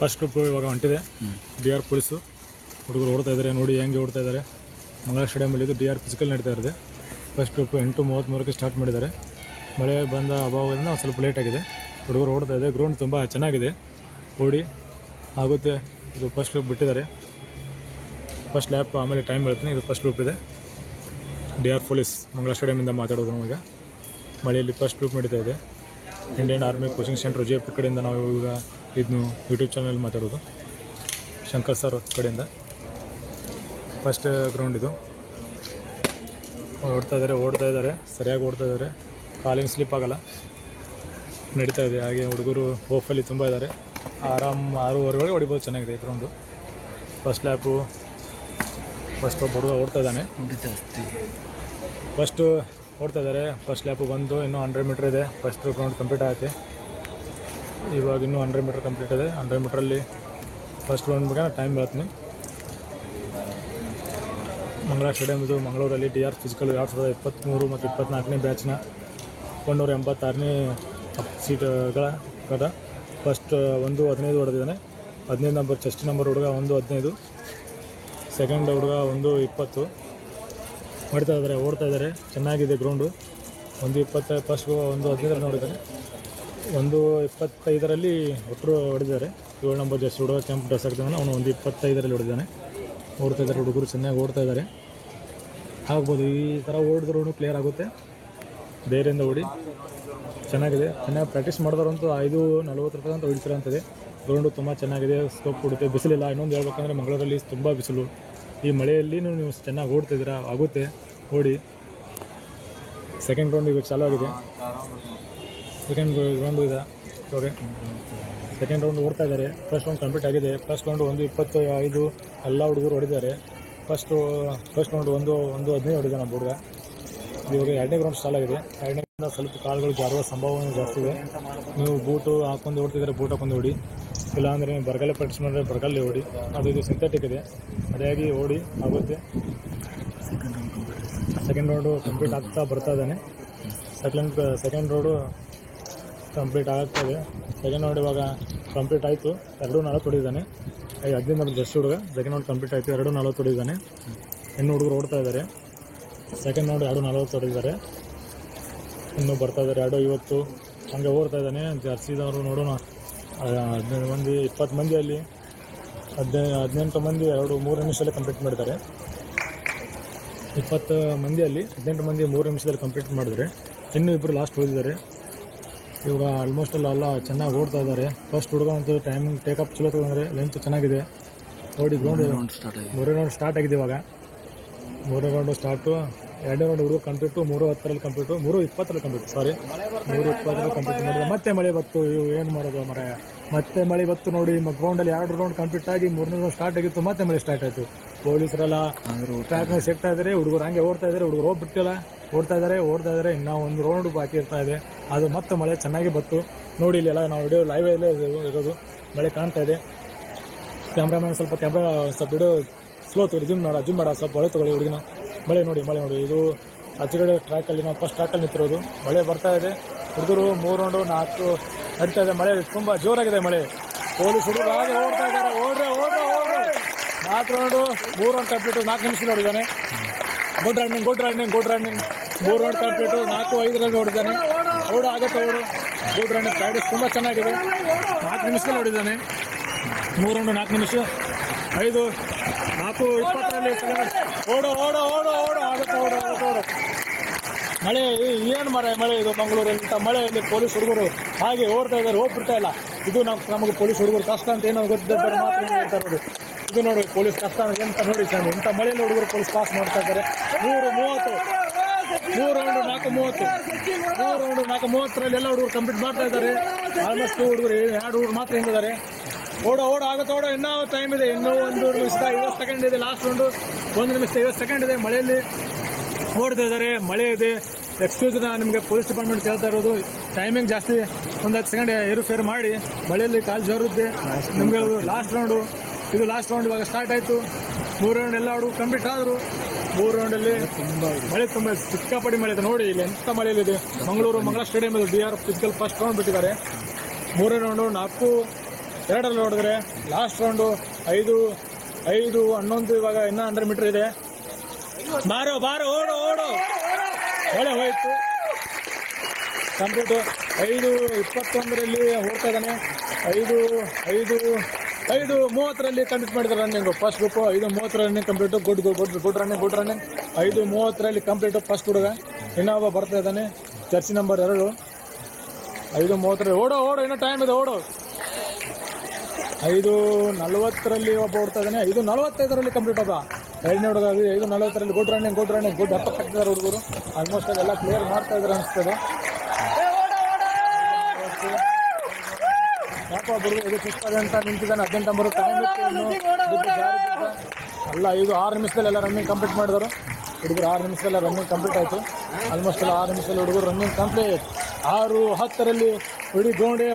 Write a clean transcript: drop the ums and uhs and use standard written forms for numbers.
First group ಇವಾಗ ಹೊಂಟಿದೆ. DR police ಹುಡುಗರು ಓಡ್ತಾ ಇದ್ದಾರೆ. ನೋಡಿ ಹೆಂಗೆ ಓಡ್ತಾ ಇದ್ದಾರೆ. ಮಂಗಳ ಸ್ಟೇಡಿಯಮಲ್ಲಿ ಇದು DR ಫಿಸಿಕಲ್ ನಡೀತಾ ಇದೆ. ಫಸ್ಟ್ ಗ್ರೂಪ್ 8:33ಕ್ಕೆ ಸ್ಟಾರ್ಟ್ ಮಾಡಿದ್ದಾರೆ. ಮಳೆ ಬಂದ ಅಭಾವದಿಂದ ಒಂದು ಸ್ವಲ್ಪ ಲೇಟ್ ಆಗಿದೆ. ಹುಡುಗರು ಓಡ್ತಾ ಇದೆ. ಗ್ರೌಂಡ್ ತುಂಬ ಚೆನ್ನಾಗಿದೆ, ಓಡಿ ಆಗುತ್ತೆ. ಇದು ಫಸ್ಟ್ ಗ್ರೂಪ್ ಬಿಟ್ಟಿದ್ದಾರೆ. ಫಸ್ಟ್ ಲ್ಯಾಪ್ ಆಮೇಲೆ ಟೈಮ್ ಹೇಳ್ತೀನಿ. ಇದು ಫಸ್ಟ್ ಗ್ರೂಪ್ ಇದೆ. DR ಪೊಲೀಸ್ ಮಂಗಳ ಸ್ಟೇಡಿಯಮಿಂದ ಮಾತಾಡೋದು ನಮಗೆ. ಮಳೆಯಲ್ಲಿ ಫಸ್ಟ್ ಗ್ರೂಪ್ ನಡೀತಾ ಇದೆ. Indian army coaching centre Jayapura ಕಡೆಯಿಂದ ನಾವು ಈಗ ಇದನ್ನು ಯೂಟ್ಯೂಬ್ ಚಾನಲ್ ಮಾತಾಡೋದು. ಶಂಕರ್ ಸರ್ ಕಡೆಯಿಂದ ಫಸ್ಟ್ ಗ್ರೌಂಡ್ ಇದು. ಓಡ್ತಾ ಇದ್ದಾರೆ ಸರಿಯಾಗಿ ಓಡ್ತಾ ಇದ್ದಾರೆ. ಕಾಲಿಂಗ್ ಸ್ಲಿಪ್ ಆಗಲ್ಲ, ನಡೀತಾ ಇದೆ. ಹಾಗೆ ಹುಡುಗರು ಹೋಪಲ್ಲಿ ತುಂಬ ಇದ್ದಾರೆ. ಆರಾಮ್ 6:15 ಹೊಡಿಬೋದು. ಚೆನ್ನಾಗಿದೆ ಗ್ರೌಂಡು. ಫಸ್ಟ್ ಲ್ಯಾಪು ಫಸ್ಟ್ ಒಬ್ಬ ಹುಡುಗ ಓಡ್ತಾ ಇದ್ದಾನೆ. ಫಸ್ಟ್ ಓಡ್ತಾ ಇದ್ದಾರೆ. ಫಸ್ಟ್ ಲ್ಯಾಪು ಬಂದು ಇನ್ನೂ 100 ಮೀಟ್ರ್ ಇದೆ. ಫಸ್ಟ್ ಗ್ರೌಂಡ್ ಕಂಪ್ಲೀಟ್ ಆಗುತ್ತೆ. ಇವಾಗ ಇನ್ನೂ 100 ಮೀಟ್ರ್ ಕಂಪ್ಲೀಟ್ ಇದೆ. 100 ಮೀಟ್ರಲ್ಲಿ ಫಸ್ಟ್ ಗ್ರೌಂಡ್ ಬಗ್ಗೆ ಟೈಮ್ ಹೇಳ್ತೀನಿ. ಮಂಗಳ ಸ್ಟೇಡಿಯಮ್ ಇದು ಮಂಗಳೂರಲ್ಲಿ DR ಫಿಸಿಕಲ್ 2023 ಮತ್ತು 24ನೇ ಬ್ಯಾಚ್ನ 186ನೇ ಸೀಟ್ಗಳ ಕದ. ಫಸ್ಟ್ 1:15 ಹೊಡೆದಿದ್ದಾನೆ. 15 ನಂಬರ್ ಚೆಸ್ಟ್ ನಂಬರ್ ಹುಡುಗ 1:15. ಸೆಕೆಂಡ್ ಹುಡುಗ 1:20 ಓಡ್ತಾ ಇದ್ದಾರೆ. ಚೆನ್ನಾಗಿದೆ ಗ್ರೌಂಡು. 1:20 ಫಸ್ಟ್ 1:15 ನೋಡಿದ್ದಾರೆ. 1:25 ಒಟ್ಟರು ಹೊಡೆದಿದ್ದಾರೆ. 7 ನಂಬರ್ ಜಸ್ಟ್ ಹುಡುಗ ಕೆಂಪು ಡ್ರೆಸ್ ಹಾಕ್ತಾನೆ, ಅವನು 1:25 ಹೊಡೆದಿದ್ದಾನೆ. ಓಡ್ತಾ ಇದ್ದಾರೆ ಹುಡುಗರು, ಚೆನ್ನಾಗಿ ಓಡ್ತಾ ಇದ್ದಾರೆ. ಆಗ್ಬೋದು ಈ ಥರ ಓಡಿದ್ರೂ ಕ್ಲಿಯರ್ ಆಗುತ್ತೆ. ಧೈರ್ಯದಿಂದ ಓಡಿ ಚೆನ್ನಾಗಿದೆ. ಚೆನ್ನಾಗಿ ಪ್ರಾಕ್ಟೀಸ್ ಮಾಡಿದವರಂತೂ 5:40 ಅಂತ ಹೊಡಿತಾರೆ ಅಂತಿದೆ. ಗ್ರೌಂಡು ತುಂಬ ಚೆನ್ನಾಗಿದೆ. ಸ್ಕೋಪ್ ಕೊಡುತ್ತೆ. ಬಿಸಿಲಿಲ್ಲ. ಇನ್ನೊಂದು ಹೇಳ್ಬೇಕಂದ್ರೆ ಮಂಗಳೂರಲ್ಲಿ ತುಂಬ ಬಿಸಿಲು. ಈ ಮಳೆಯಲ್ಲಿ ನೀವು ಚೆನ್ನಾಗಿ ಓಡ್ತಿದ್ದೀರಾ, ಆಗುತ್ತೆ ಓಡಿ. ಸೆಕೆಂಡ್ ರೌಂಡ್ ಈಗ ಚಾಲೂ ಆಗಿದೆ. ಸೆಕೆಂಡ್ ರೌಂಡು ಇದೆ. ಓಕೆ, ಸೆಕೆಂಡ್ ರೌಂಡ್ ಓಡ್ತಾ ಇದ್ದಾರೆ. ಫಸ್ಟ್ ರೌಂಡ್ ಕಂಪ್ಲೀಟ್ ಆಗಿದೆ. ಫಸ್ಟ್ ರೌಂಡ್ 1:25 ಎಲ್ಲ ಹುಡುಗರು ಹೊಡಿದ್ದಾರೆ. ಫಸ್ಟ್ ರೌಂಡ್ 1:15 ಹೊಡಿದಾನೆ ಒಬ್ಬ ಹುಡುಗ. ಇವಾಗ 2ನೇ ಗ್ರೌಂಡ್ ಸ್ಟಾರ್ಟ್ ಆಗಿದೆ. 2ನೇ ಗ್ರೌಂಡ್ ಸ್ವಲ್ಪ ಕಾಲುಗಳು ಜಾರುವ ಸಂಭಾವನೆ ಜಾಸ್ತಿ ಇದೆ. ನೀವು ಬೂಟು ಹಾಕೊಂಡು ಓಡ್ತಿದ್ದಾರೆ, ಬೂಟ್ ಹಾಕೊಂಡು ಓಡಿ. ಇಲ್ಲಾಂದರೆ ನೀವು ಬರಗಾಲ ಪ್ರಾಕ್ಟೀಸ್ ಮಾಡಿದ್ರೆ ಬರಗಾಲಲ್ಲಿ ಓಡಿ. ಇದು ಸಿಂಥೆಟಿಕ್ ಇದೆ, ಅದಾಗಿ ಓಡಿ ಆಗುತ್ತೆ. ಸೆಕೆಂಡ್ ರೌಂಡು ಕಂಪ್ಲೀಟ್ ಆಗ್ತಾ ಬರ್ತಾ ಇದ್ದಾನೆ. ಸೆಕೆಂಡ್ ರೌಂಡು ಕಂಪ್ಲೀಟ್ ಆಗ್ತದೆ. ಸೆಕೆಂಡ್ ರೌಂಡ್ ಇವಾಗ ಕಂಪ್ಲೀಟ್ ಆಯಿತು. 2:40 ಹೊಡಿದ್ದಾನೆ. 15 ನಂಬರ್ ಜಸ್ಟ್ ಹುಡುಗ. ಸೆಕೆಂಡ್ ರೌಂಡ್ ಕಂಪ್ಲೀಟ್ ಆಯಿತು. 2:40 ಹೊಡಿದ್ದಾನೆ. ಇನ್ನೂ ಹುಡುಗರು ಓಡ್ತಾ ಇದ್ದಾರೆ. Second round 2:40 ಹೊಡಿದ್ದಾರೆ. ಇನ್ನೂ ಬರ್ತಾ ಇದ್ದಾರೆ. 2:50 ಹಂಗೆ ಓಡ್ತಾ ಇದ್ದಾನೆ. ಜರ್ಸಿದವರು ನೋಡೋಣ. 15 ಮಂದಿ 20 ಮಂದಿಯಲ್ಲಿ 18 ಮಂದಿ 3 ನಿಮಿಷದಲ್ಲಿ ಕಂಪ್ಲೀಟ್ ಮಾಡಿದ್ದಾರೆ. 20 ಮಂದಿಯಲ್ಲಿ 18 ಮಂದಿ 3 ನಿಮಿಷದಲ್ಲಿ ಕಂಪ್ಲೀಟ್ ಮಾಡಿದರೆ ಇನ್ನೂ ಇಬ್ಬರು ಲಾಸ್ಟ್ ಉಳಿದಿದ್ದಾರೆ. ಇವಾಗ ಆಲ್ಮೋಸ್ಟ್ ಎಲ್ಲ ಚೆನ್ನಾಗಿ ಓಡ್ತಾ ಇದ್ದಾರೆ. ಫಸ್ಟ್ ಹುಡುಗ ಅಂತೂ ಟೈಮಿಂಗ್ ಟೇಕಪ್ ಚಲೋ ತಗೊಂಡ್ರೆ ಲೆಂತ್ ಚೆನ್ನಾಗಿದೆ. ಓಡಿ ಗ್ರೌಂಡ್ 3ನೇ ರೌಂಡ್ ಸ್ಟಾರ್ಟ್ ಆಗಿದೆ. ಇವಾಗ 3ನೇ ರೌಂಡು ಸ್ಟಾರ್ಟು. 2ನೇ ರೌಂಡ್ ಹುಡುಗ ಕಂಪ್ಲೀಟು. 3:10 ಕಂಪ್ಲೀಟು. 3:20 ಕಂಪ್ಲೀಟ್. 3:20 ಕಂಪ್ಲೀಟ್ ಮಾಡಿದ್ರೆ ಮತ್ತೆ ಮಳೆ ಬತ್ತು. ಏನು ಮಾಡೋದು ಮರ, ಮತ್ತೆ ಮಳೆ ಬತ್ತು. ನೋಡಿ ಗ್ರೌಂಡಲ್ಲಿ 2 ರೌಂಡ್ ಕಂಪ್ಲೀಟ್ ಆಗಿ 3ನೇ ರೌಂಡ್ ಸ್ಟಾರ್ಟ್ ಆಗಿತ್ತು. ಮತ್ತೆ ಮಳೆ ಸ್ಟಾರ್ಟ್ ಆಯಿತು. ಪೊಲೀಸರೆಲ್ಲ ಟ್ರ್ಯಾಕ್ನ ಸಿಗ್ತಾ ಇದ್ದಾರೆ. ಹುಡುಗರು ಹಂಗೆ ಓಡ್ತಾ ಇದ್ದಾರೆ. ಹುಡುಗರು ಹೋಗ್ಬಿಟ್ಟಿಲ್ಲ, ಓಡ್ತಾ ಇದ್ದಾರೆ. ಇನ್ನೂ 1 ರೌಂಡ್ ಬಾಕಿ ಇರ್ತಾ ಇದೆ. ಅದು ಮತ್ತೆ ಮಳೆ ಚೆನ್ನಾಗಿ ಬತ್ತು. ನೋಡಿ ಇಲ್ಲೆಲ್ಲ ನಾವು ವಿಡಿಯೋ ಲೈವಲ್ಲೇ ಇರೋದು. ಮಳೆ ಕಾಣ್ತಾ ಇದೆ. ಕ್ಯಾಮ್ರಾಮನ್ ಸ್ವಲ್ಪ ವಿಡಿಯೋ ಸ್ಲೋ ತಗೊಳ್ಳಿ. ಜಿಮ್ ಮಾಡ ಸ್ವಲ್ಪ ಒಳ್ಳೆ ತಗೊಳ್ಳಿ ಹುಡುಗಿನ. ಮಳೆ ನೋಡಿ. ಇದು ಆಚೆಗಡೆ ಟ್ರ್ಯಾಕಲ್ಲಿ ನಾವು ಫಸ್ಟ್ ಟ್ರ್ಯಾಕಲ್ಲಿ ನಿಂತಿರೋದು. ಮಳೆ ಬರ್ತಾ ಇದೆ. ಹುಡುಗರು 3 ರೌಂಡು 4 ನಡೀತಾ ಇದೆ. ಮಳೆ ತುಂಬ ಜೋರಾಗಿದೆ. ಮಳೆ ಪೊಲೀಸ್ ಹುಡುಗರು ಹಾಗೆ ಓಡ್ತಾ ಇದ್ದಾರೆ. ಓಡ್ರೆ 4 ರೌಂಡು 3 ರೌಂಡ್ ಕಂಪ್ಲೀಟು. 4 ನಿಮಿಷದಲ್ಲಿ ಹೊಡಿದ್ದಾನೆ. Good running 3 round complete. 4:05 ಹೊಡಿದ್ದಾನೆ. ಆಗುತ್ತೆ ಗುಡ್ ರನ್ನಿಂಗ್. ಪ್ರಾಕ್ಟೀಸ್ ತುಂಬ ಚೆನ್ನಾಗಿದೆ. 4 ನಿಮಿಷದಲ್ಲಿ ಹೊಡಿದ್ದಾನೆ. 3 ರೌಂಡು 4 ನಿಮಿಷ 5 4:20 ಆಗುತ್ತೆ. ಮಳೆ ಏನು ಮಳೆ ಇದು ಮಂಗಳೂರಲ್ಲಿ. ಮಳೆಯಲ್ಲಿ ಪೊಲೀಸ್ ಹುಡುಗರು ಹಾಗೆ ಓಡ್ತಾ ಇದ್ದಾರೆ. ಹೋಗ್ಬಿಡ್ತಾ ಇಲ್ಲ. ಇದು ನಮಗೆ ಪೊಲೀಸ್ ಹುಡುಗರು ಕಷ್ಟ ಅಂತ ಏನೋ ಗೊತ್ತಿದ್ದಾರೆ ಮಾತ್ರ ಹೇಳ್ತಾ ಇರೋದು. ಇದು ನೋಡಿ ಪೊಲೀಸ್ ಕಷ್ಟ ಎಂತ ನೋಡಿ. ಇಂಥ ಮಳೆಯಲ್ಲಿ ಹುಡುಗರು ಪೊಲೀಸ್ ಪಾಸ್ ಮಾಡ್ತಾ ಇದ್ದಾರೆ. 3 ರೌಂಡು 4:30 ಎಲ್ಲ ಹುಡುಗರು ಕಂಪ್ಲೀಟ್ ಮಾಡ್ತಾ ಇದ್ದಾರೆ. ಆಲ್ಮೋಸ್ಟ್ ಹುಡುಗರು 2 ಹುಡುಗರು ಮಾತ್ರ ಹಿಂಗಿದ್ದಾರೆ. ಆಗುತ್ತೆ. ಇನ್ನೂ ಟೈಮ್ ಇದೆ. ಇನ್ನೂ 1 ನಿಮಿಷ 50 ಸೆಕೆಂಡ್ ಇದೆ. ಲಾಸ್ಟ್ ರೌಂಡು 1 ನಿಮಿಷ 50 ಸೆಕೆಂಡ್ ಇದೆ. ಮಳೆಯಲ್ಲಿ ಓಡ್ತಾ ಇದ್ದಾರೆ. ಮಳೆ ಇದೆ. ಎಕ್ಸ್ಕ್ಯೂಸ್ ನಿಮಗೆ ಪೊಲೀಸ್ ಡಿಪಾರ್ಟ್ಮೆಂಟ್ ಕೇಳ್ತಾ ಇರೋದು. ಟೈಮಿಂಗ್ ಜಾಸ್ತಿ 1 ಸೆಕೆಂಡ್ ಏರುಫೇರು ಮಾಡಿ. ಮಳೆಯಲ್ಲಿ ಕಾಲು ಜಾರುತ್ತೆ ನಿಮಗೆ. ಲಾಸ್ಟ್ ರೌಂಡು ಇದು. ಲಾಸ್ಟ್ ರೌಂಡ್ ಇವಾಗ ಸ್ಟಾರ್ಟ್ ಆಯಿತು. 3 ರೌಂಡ್ ಎಲ್ಲ ಹುಡುಗರು ಕಂಪ್ಲೀಟ್ ಆದರು. 3 ರೌಂಡಲ್ಲಿ ಮಳೆ ತುಂಬ ಸಿಕ್ಕಾಪಡಿ ಮಳೆ ಇದೆ. ನೋಡಿ ಇಲ್ಲಿ ಎಂಥ ಮಳೆಯಲ್ಲಿದೆ. ಮಂಗಳ stadium DR physical first round ಬಿಟ್ಟಿದ್ದಾರೆ. 3ನೇ ರೌಂಡು ಎರಡರಲ್ಲಿ ಹೊಡೆದ್ರೆ ಲಾಸ್ಟ್ ರೌಂಡು 5-11 ಇವಾಗ ಇನ್ನೂ 100 ಮೀಟರ್ ಇದೆ. ಬಾರೋ ಓಡು ಒಳ್ಳೆ ಹೋಯ್ತು ಕಂಪ್ಲೀಟು. 5:21 ಓಡ್ತಾ ಇದ್ದಾನೆ. 5:30 ಕಂಪ್ಲೀಟ್ ಮಾಡಿದ್ರು running first group. 5:30 running complete. Good running 5:30 complete first ಹುಡುಗ. ಇನ್ನೊಬ್ಬ ಬರ್ತಾ ಇದ್ದಾನೆ ಜರ್ಸಿ ನಂಬರ್ 2. 5:30 ಓಡು ಇನ್ನೂ ಟೈಮ್ ಇದೆ ಓಡು. 5:40 ಒಬ್ಬ ಓಡ್ತಾ ಇದ್ದಾನೆ. 5:45 ಕಂಪ್ಲೀಟ್ ಒಬ್ಬ ಎರಡನೇ ಹುಡುಗ. 5:40 ಗುಡ್ ರನ್ನಿಂಗ್ ಗುಡ್ ಹತ್ತ ಹಾಕ್ತಿದ್ದಾರೆ ಹುಡುಗರು. ಆಲ್ಮೋಸ್ಟ್ ಎಲ್ಲ ಕ್ಲಿಯರ್ ಮಾಡ್ತಾ ಇದ್ದಾರೆ ಅನಿಸ್ತದೆ. ಯಾಕೋ ಹುಡುಗ ಇದು ಸುಸ್ತಾದೆ ಅಂತ ನಿಂತಿದ್ದಾನೆ. 18 ನಂಬರು ಟೈಮ್ ಅಲ್ಲ. 6 ನಿಮಿಷದಲ್ಲಿ ಎಲ್ಲ ರನ್ನಿಂಗ್ ಕಂಪ್ಲೀಟ್ ಮಾಡಿದರು ಹುಡುಗರು. 6 ನಿಮಿಷದಲ್ಲ ರನ್ನಿಂಗ್ ಕಂಪ್ಲೀಟ್ ಆಯಿತು. ಆಲ್ಮೋಸ್ಟ್ ಎಲ್ಲ 6 ನಿಮಿಷದಲ್ಲಿ ಹುಡುಗರು ರನ್ನಿಂಗ್ ಕಂಪ್ಲೀಟ್. 6:10 ಹುಡುಗಿ ಗೋಂಡೆ